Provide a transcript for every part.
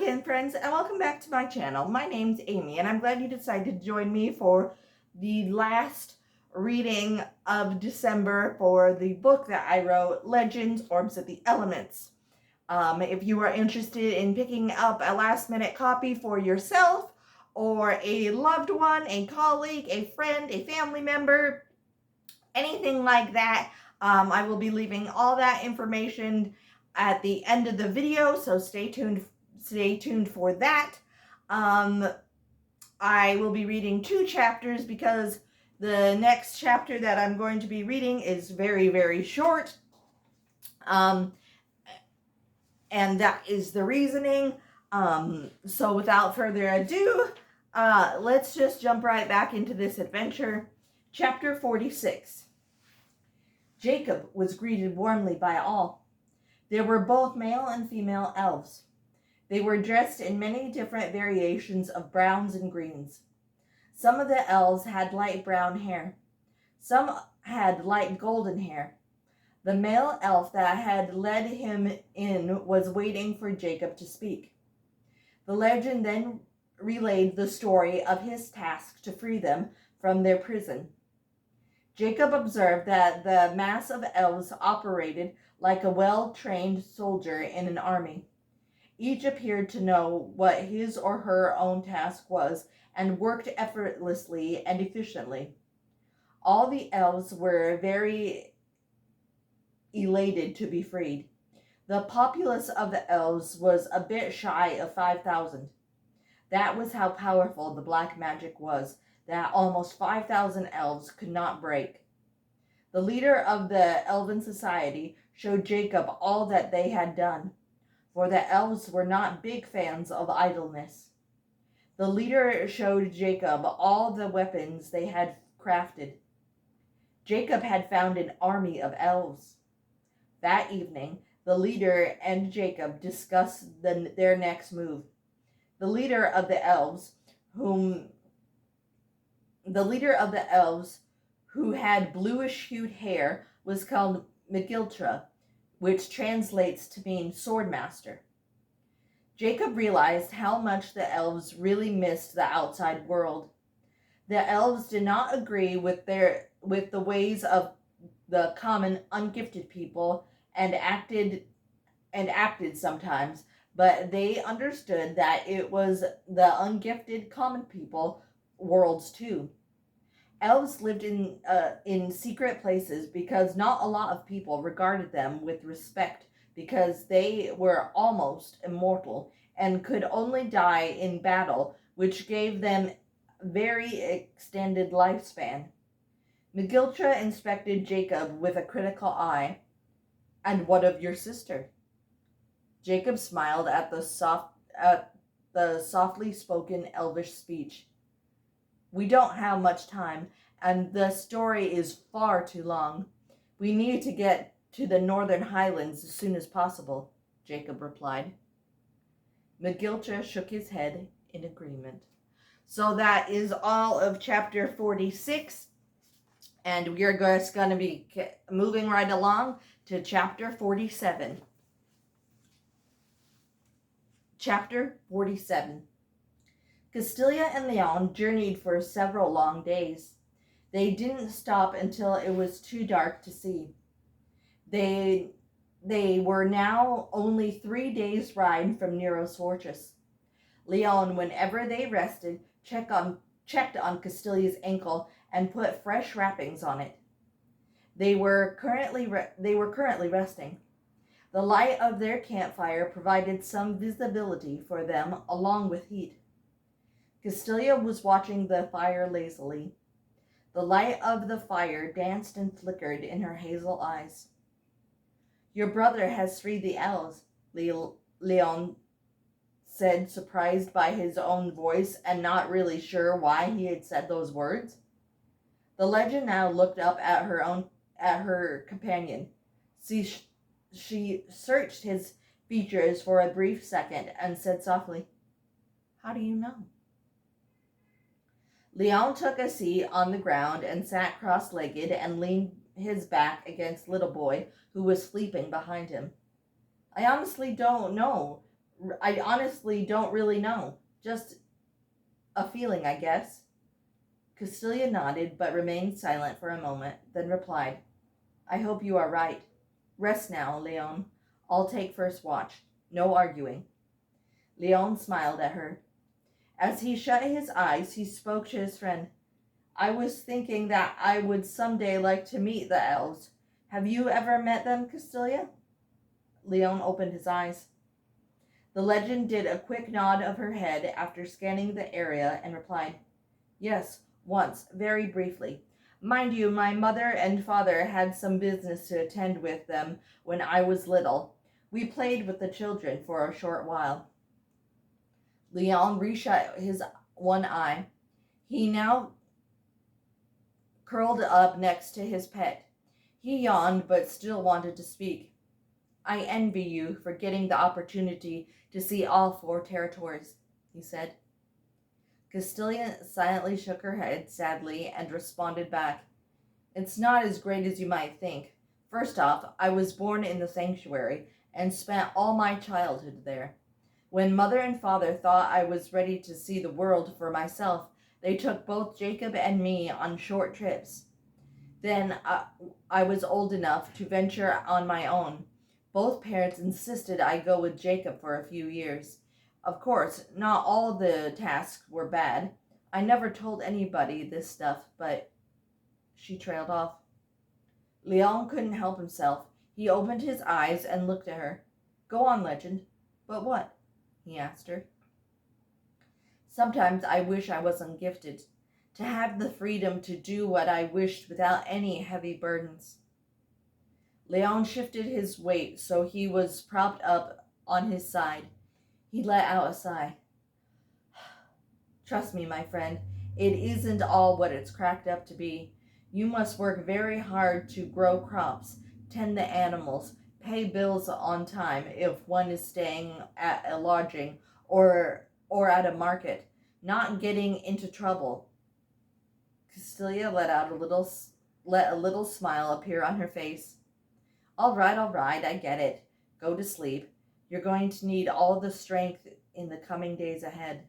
again, friends, and welcome back to my channel. My name's Amy, and I'm glad you decided to join me for the last reading of December for the book that I wrote, Legends, Orbs of the Elements. If you are interested in picking up a last-minute copy for yourself or a loved one, a colleague, a friend, a family member, anything like that, I will be leaving all that information at the end of the video, so stay tuned for that. I will be reading 2 chapters because the next chapter that I'm going to be reading is very, very short. And that is the reasoning. So without further ado, let's just jump right back into this adventure. Chapter 46. Jacob was greeted warmly by all. There were both male and female elves. They were dressed in many different variations of browns and greens. Some of the elves had light brown hair. Some had light golden hair. The male elf that had led him in was waiting for Jacob to speak. The legend then relayed the story of his task to free them from their prison. Jacob observed that the mass of elves operated like a well-trained soldier in an army. Each appeared to know what his or her own task was and worked effortlessly and efficiently. All the elves were very elated to be freed. The populace of the elves was a bit shy of 5,000. That was how powerful the black magic was that almost 5,000 elves could not break. The leader of the Elven Society showed Jacob all that they had done, for the elves were not big fans of idleness. The leader showed Jacob all the weapons they had crafted. Jacob had found an army of elves. That evening, the leader and Jacob discussed their next move. The leader of the elves, who had bluish-hued hair, was called McGiltra, which translates to mean swordmaster. Jacob realized how much the elves really missed the outside world. The elves did not agree with the ways of the common ungifted people and acted sometimes, but they understood that it was the ungifted common people worlds too. Elves lived in secret places because not a lot of people regarded them with respect because they were almost immortal and could only die in battle, which gave them very extended lifespan. McGiltra inspected Jacob with a critical eye. "And what of your sister?" Jacob smiled at the softly spoken elvish speech. "We don't have much time, and the story is far too long. We need to get to the Northern Highlands as soon as possible," Jacob replied. McGiltra shook his head in agreement. So that is all of chapter 46, and we're just going to be moving right along to chapter 47. Chapter 47. Castilia and Leon journeyed for several long days. They didn't stop until it was too dark to see. They were now only 3 days' ride from Nero's fortress. Leon, whenever they rested, checked on Castilia's ankle and put fresh wrappings on it. They were currently resting. The light of their campfire provided some visibility for them along with heat. Castilia was watching the fire lazily. The light of the fire danced and flickered in her hazel eyes. "Your brother has freed the elves," Leon said, surprised by his own voice and not really sure why he had said those words. The legend now looked up at her companion. She searched his features for a brief second and said softly, "How do you know?" Leon took a seat on the ground and sat cross-legged and leaned his back against Little Boy, who was sleeping behind him. "I honestly don't know. I honestly don't really know. Just a feeling, I guess. Castilia nodded, but remained silent for a moment, then replied, I hope you are right. Rest now, Leon. I'll take first watch. No arguing. Leon smiled at her. As he shut his eyes, he spoke to his friend. I was thinking that I would someday like to meet the elves. Have you ever met them, Castilia? Leon opened his eyes. The legend did a quick nod of her head after scanning the area and replied, Yes, once, very briefly. Mind you, my mother and father had some business to attend with them when I was little. We played with the children for a short while. Leon reshut his one eye. He now curled up next to his pet. He yawned, but still wanted to speak. I envy you for getting the opportunity to see all 4 territories, he said. Castilia silently shook her head sadly and responded back, It's not as great as you might think. First off, I was born in the sanctuary and spent all my childhood there. When mother and father thought I was ready to see the world for myself, they took both Jacob and me on short trips. Then I was old enough to venture on my own. Both parents insisted I go with Jacob for a few years. Of course, not all the tasks were bad. I never told anybody this stuff, but she trailed off. Leon couldn't help himself. He opened his eyes and looked at her. Go on, legend. But what? He asked her. Sometimes I wish I wasn't gifted, to have the freedom to do what I wished without any heavy burdens. Leon shifted his weight so he was propped up on his side. He let out a sigh. Trust me, my friend, it isn't all what it's cracked up to be. You must work very hard to grow crops, tend the animals, pay bills on time if one is staying at a lodging or at a market, not getting into trouble. Castilia let a little smile appear on her face. All right, I get it. Go to sleep. You're going to need all the strength in the coming days ahead.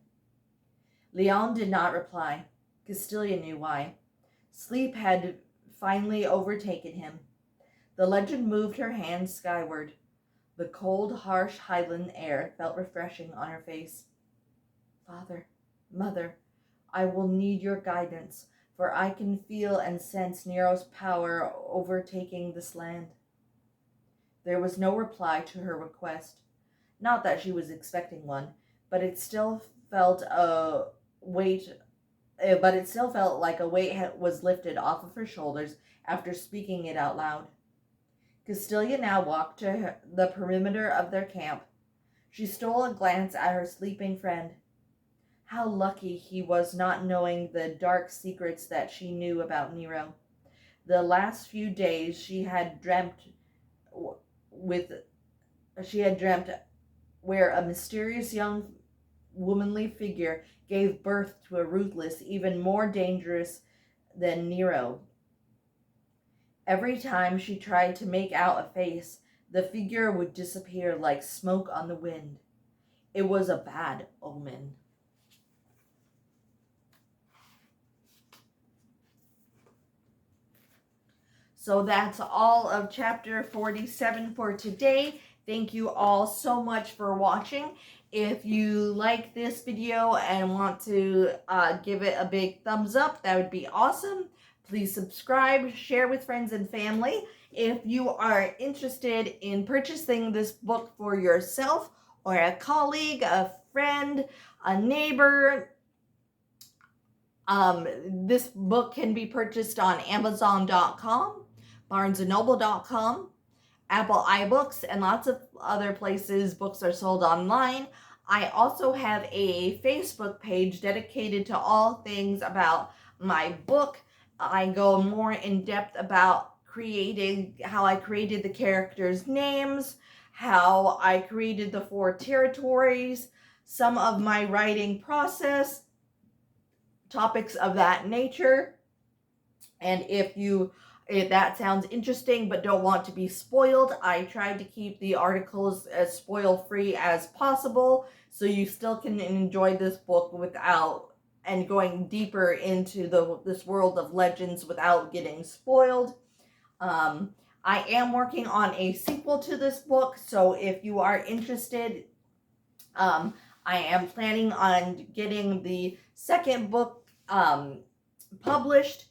Leon did not reply. Castilia knew why. Sleep had finally overtaken him. The legend moved her hands skyward. The cold, harsh highland air felt refreshing on her face. Father, Mother, I will need your guidance, for I can feel and sense Nero's power overtaking this land. There was no reply to her request. Not that she was expecting one, but it still felt like a weight was lifted off of her shoulders after speaking it out loud. Castilia now walked to the perimeter of their camp. She stole a glance at her sleeping friend. How lucky he was not knowing the dark secrets that she knew about Nero. The last few days she had dreamt where a mysterious young womanly figure gave birth to a ruthless, even more dangerous than Nero. Every time she tried to make out a face, the figure would disappear like smoke on the wind. It was a bad omen. So that's all of chapter 47 for today. Thank you all so much for watching. If you like this video and want to give it a big thumbs up, that would be awesome. Please subscribe, share with friends and family. If you are interested in purchasing this book for yourself or a colleague, a friend, a neighbor, this book can be purchased on Amazon.com, BarnesandNoble.com, Apple iBooks, and lots of other places books are sold online. I also have a Facebook page dedicated to all things about my book. I go more in depth about how I created the characters' names, how I created the 4 territories, some of my writing process, topics of that nature. And if you if that sounds interesting but don't want to be spoiled, I tried to keep the articles as spoil-free as possible, so you still can enjoy this book without and going deeper into this world of legends without getting spoiled. I am working on a sequel to this book, so if you are interested, I am planning on getting the second book published.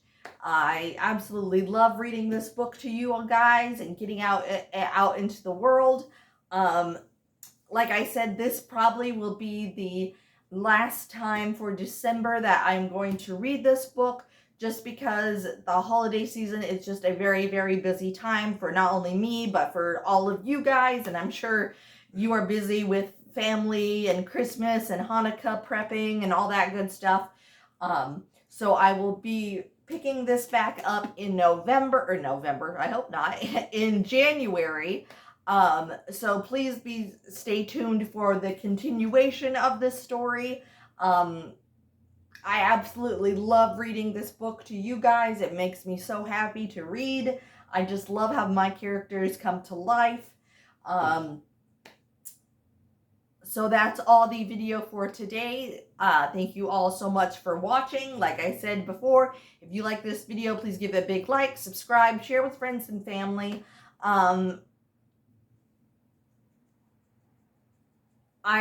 I absolutely love reading this book to you all guys and getting out into the world. Like I said, this probably will be the last time for December that I'm going to read this book, just because the holiday season is just a very, very busy time for not only me, but for all of you guys. And I'm sure you are busy with family and Christmas and Hanukkah prepping and all that good stuff. So I will be picking this back up in November, I hope not, in January. So please stay tuned for the continuation of this story. I absolutely love reading this book to you guys. It makes me so happy to read. I just love how my characters come to life. So that's all the video for today. Thank you all so much for watching. Like I said before, if you like this video, please give it a big like, subscribe, share with friends and family. I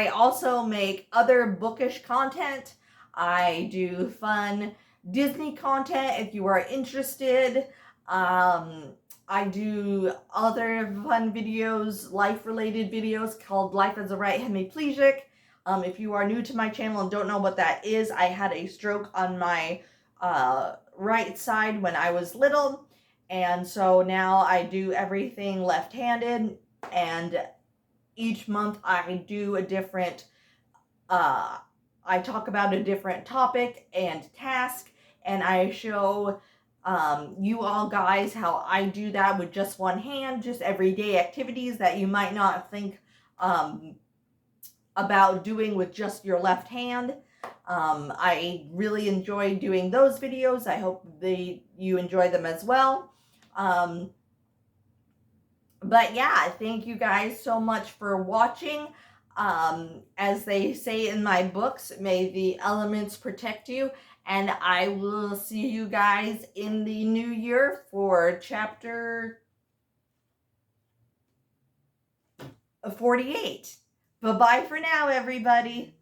also make other bookish content. I do fun Disney content if you are interested. I do other fun videos, life-related videos called Life as a Right Hemiplegic. If you are new to my channel and don't know what that is, I had a stroke on my right side when I was little. And so now I do everything left-handed, and each month I do a different, I talk about a different topic and task, and I show you all guys how I do that with just one hand, just everyday activities that you might not think about doing with just your left hand. I really enjoy doing those videos. I hope you enjoy them as well. But yeah, thank you guys so much for watching. As they say in my books, may the elements protect you. And I will see you guys in the new year for chapter 48. Bye-bye for now, everybody.